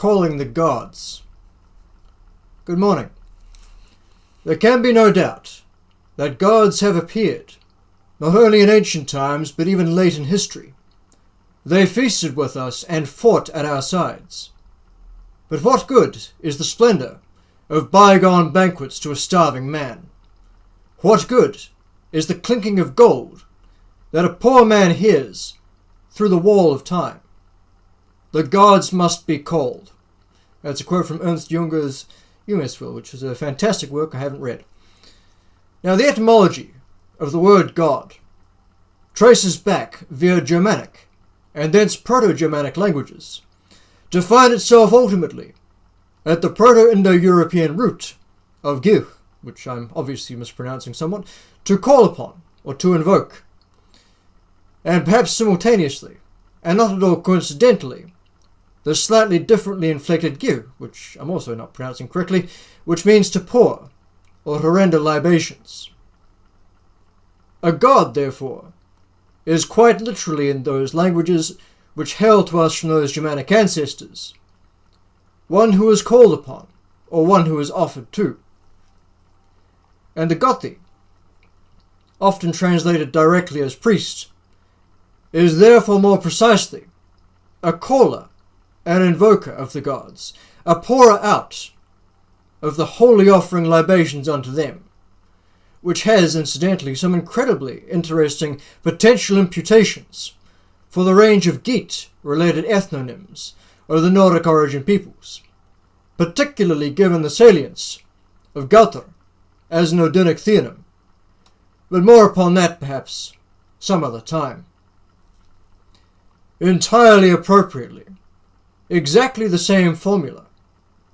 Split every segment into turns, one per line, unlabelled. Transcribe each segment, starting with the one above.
calling the gods. Good morning. There can be no doubt that gods have appeared, not only in ancient times but even late in history. They feasted with us and fought at our sides. But what good is the splendor of bygone banquets to a starving man? What good is the clinking of gold that a poor man hears through the wall of time? The gods must be called. That's a quote from Ernst Jünger's Eumeswil, which is a fantastic work I haven't read. Now, the etymology of the word god traces back via Germanic and thence Proto-Germanic languages to find itself ultimately at the Proto-Indo-European root of Goði, which I'm obviously mispronouncing somewhat, to call upon or to invoke. And perhaps simultaneously, and not at all coincidentally, the slightly differently inflected Goði, which I'm also not pronouncing correctly, which means to pour or to render libations. A god, therefore, is quite literally in those languages which hail to us from those Germanic ancestors, one who is called upon, or one who is offered to. And the Goði, often translated directly as priest, is therefore more precisely a caller, an invoker of the gods, a pourer out of the holy offering libations unto them, which has, incidentally, some incredibly interesting potential imputations for the range of Geat-related ethnonyms of the Nordic-Aryan peoples, particularly given the salience of Hotr as an Odinic theonym, but more upon that, perhaps, some other time. Entirely appropriately, exactly the same formula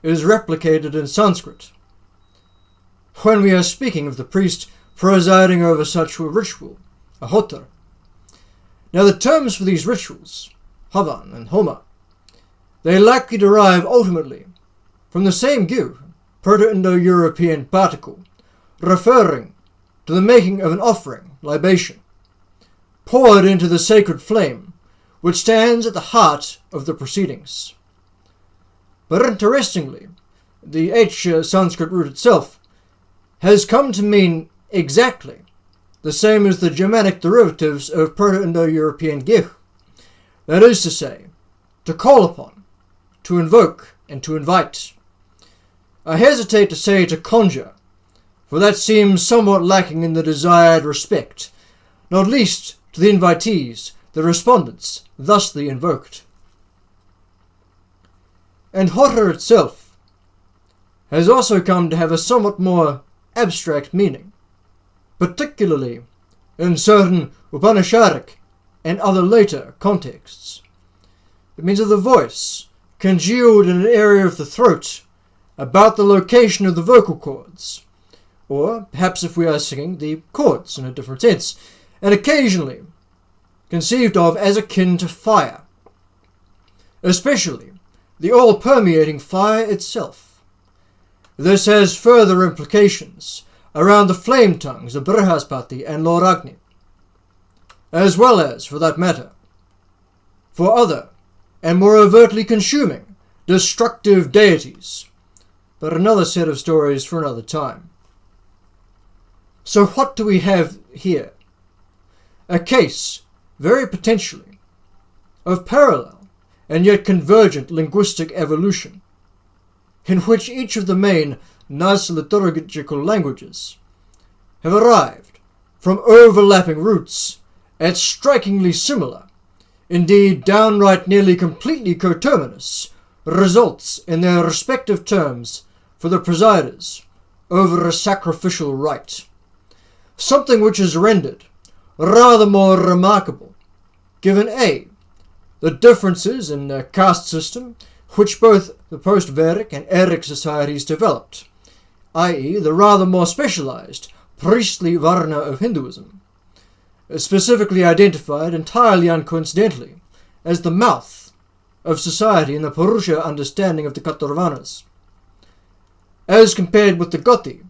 is replicated in Sanskrit when we are speaking of the priest presiding over such a ritual, a Hotr. Now, the terms for these rituals, Havan and Homa, they likely derive ultimately from the same Goði, Proto-Indo-European particle, referring to the making of an offering, libation, poured into the sacred flame, which stands at the heart of the proceedings. But interestingly, the Sanskrit root itself has come to mean exactly the same as the Germanic derivatives of Proto-Indo-European Goði. That is to say, to call upon, to invoke, and to invite. I hesitate to say to conjure, for that seems somewhat lacking in the desired respect, not least to the invitees, the respondents, thusly invoked. And Hotr itself has also come to have a somewhat more abstract meaning, particularly in certain Upanishadic and other later contexts. It means of the voice, congealed in an area of the throat, about the location of the vocal cords, or perhaps if we are singing, the chords in a different sense, and occasionally conceived of as akin to fire, especially the all-permeating fire itself. This has further implications around the flame tongues of Brihaspati and Lord Agni, as well as, for that matter, for other and more overtly consuming, destructive deities, but another set of stories for another time. So what do we have here? A case, very potentially, of parallel and yet convergent linguistic evolution, in which each of the main Nas-liturgical languages have arrived from overlapping roots at strikingly similar, indeed downright nearly completely coterminous, results in their respective terms for the presiders over a sacrificial rite. Something which is rendered rather more remarkable, given A, the differences in the caste system which both the post-Vedic and Vedic societies developed, i.e. the rather more specialized priestly Varna of Hinduism, specifically identified entirely uncoincidentally as the mouth of society in the Purusha understanding of the Katurvanas, as compared with the Goði,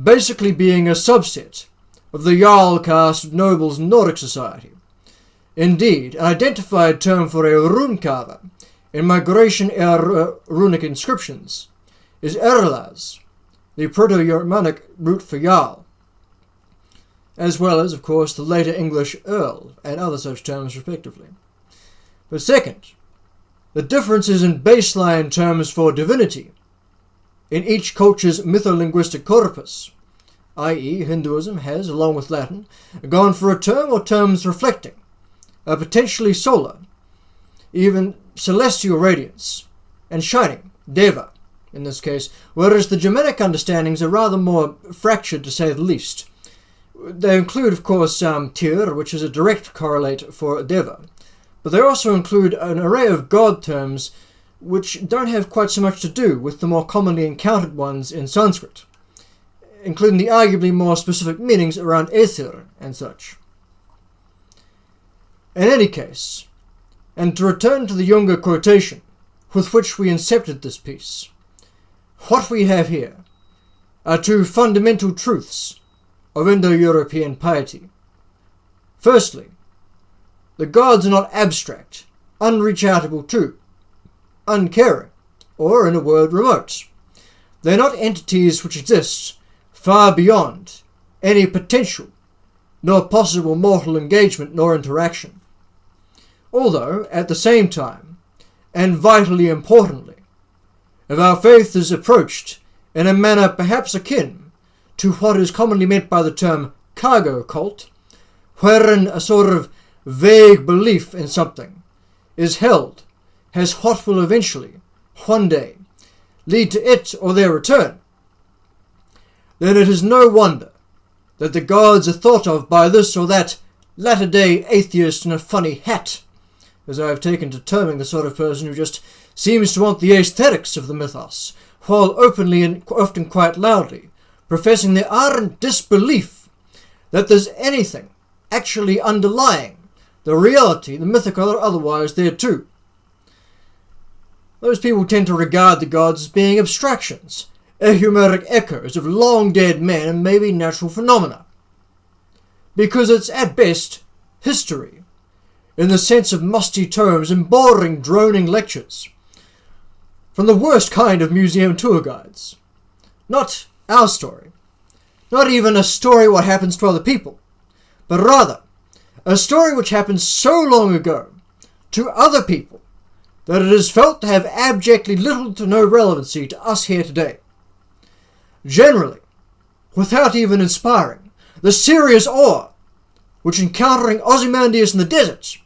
basically being a subset of the Jarl caste of nobles in Nordic society. Indeed, an identified term for a rune carver in migration runic inscriptions is erlas, the Proto-Germanic root for jarl, as well as, of course, the later English earl and other such terms respectively. But second, the differences in baseline terms for divinity in each culture's mytholinguistic corpus, i.e. Hinduism has, along with Latin, gone for a term or terms reflecting a potentially solar, even celestial radiance, and shining, deva, in this case, whereas the Germanic understandings are rather more fractured, to say the least. They include, of course, Tyr, which is a direct correlate for deva, but they also include an array of god terms which don't have quite so much to do with the more commonly encountered ones in Sanskrit, including the arguably more specific meanings around aether and such. In any case, and to return to the Jünger quotation with which we incepted this piece, what we have here are two fundamental truths of Indo-European piety. Firstly, the gods are not abstract, unreachable to, uncaring, or, in a word, remote. They are not entities which exist far beyond any potential, nor possible mortal engagement nor interaction. Although, at the same time, and vitally importantly, if our faith is approached in a manner perhaps akin to what is commonly meant by the term cargo cult, wherein a sort of vague belief in something is held as what will eventually, one day, lead to it or their return, then it is no wonder that the gods are thought of by this or that latter-day atheist in a funny hat, as I have taken to terming the sort of person who just seems to want the aesthetics of the mythos, while openly and often quite loudly professing their ardent disbelief that there's anything actually underlying the reality, the mythical or otherwise, there too. Those people tend to regard the gods as being abstractions, ehumeric echoes of long-dead men and maybe natural phenomena, because it's at best history, in the sense of musty tomes and boring, droning lectures from the worst kind of museum tour guides. Not our story, not even a story what happens to other people, but rather a story which happened so long ago to other people that it is felt to have abjectly little to no relevancy to us here today. Generally, without even inspiring the serious awe which encountering Ozymandias in the desert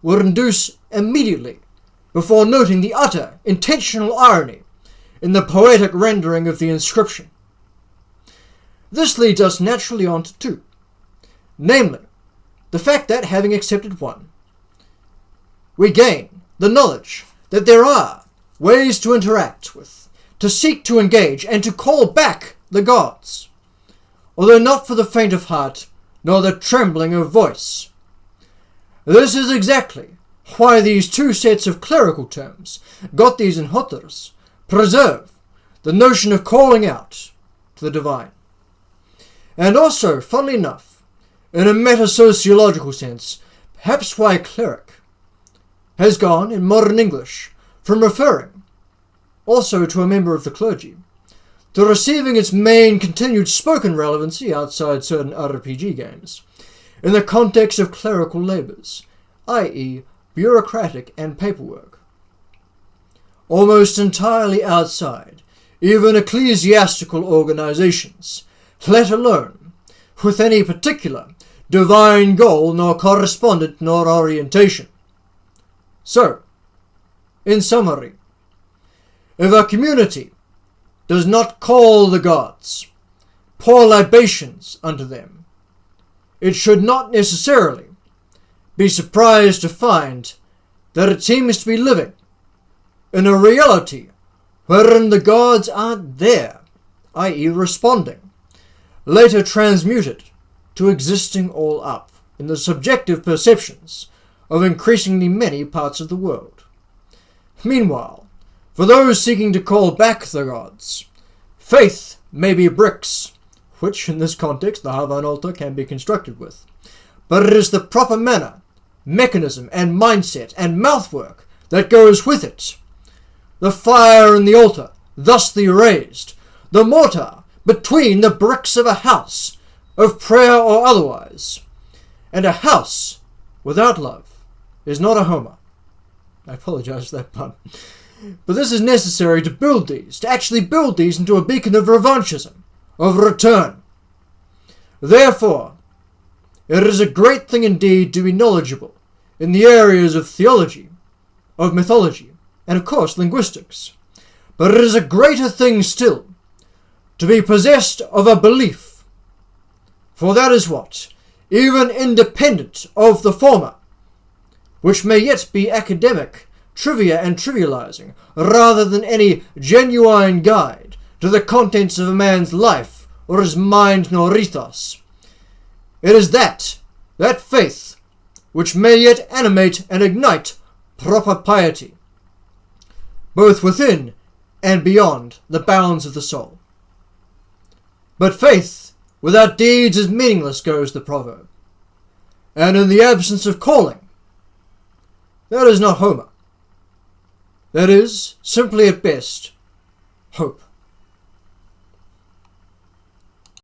would induce immediately, before noting the utter, intentional irony in the poetic rendering of the inscription. This leads us naturally on to two, namely, the fact that, having accepted one, we gain the knowledge that there are ways to interact with, to seek to engage, and to call back the gods, although not for the faint of heart, nor the trembling of voice. This is exactly why these two sets of clerical terms, Goðis and Hotrs, preserve the notion of calling out to the divine. And also, funnily enough, in a meta-sociological sense, perhaps why cleric has gone, in modern English, from referring also to a member of the clergy, to receiving its main continued spoken relevancy outside certain RPG games, in the context of clerical labours, i.e. bureaucratic and paperwork. Almost entirely outside even ecclesiastical organisations, let alone with any particular divine goal nor correspondent nor orientation. So, in summary, if a community does not call the gods, pour libations unto them, it should not necessarily be surprised to find that it seems to be living in a reality wherein the gods aren't there, i.e. responding, later transmuted to existing all up in the subjective perceptions of increasingly many parts of the world. Meanwhile, for those seeking to call back the gods, faith may be bricks, which in this context the Havan altar can be constructed with, but it is the proper manner, mechanism and mindset and mouthwork that goes with it, the fire in the altar thusly raised, the mortar between the bricks of a house, of prayer or otherwise, and a house without love is not a Homer. I apologize for that pun. But this is necessary to build these, to actually build these into a beacon of revanchism, of return. Therefore, it is a great thing indeed to be knowledgeable in the areas of theology, of mythology, and of course linguistics. But it is a greater thing still to be possessed of a belief, for that is what, even independent of the former, which may yet be academic, trivia and trivializing, rather than any genuine guide to the contents of a man's life or his mind nor ethos. It is that faith, which may yet animate and ignite proper piety, both within and beyond the bounds of the soul. But faith without deeds is meaningless, goes the proverb, and in the absence of calling, that is not Homer. That is, simply at best, hope.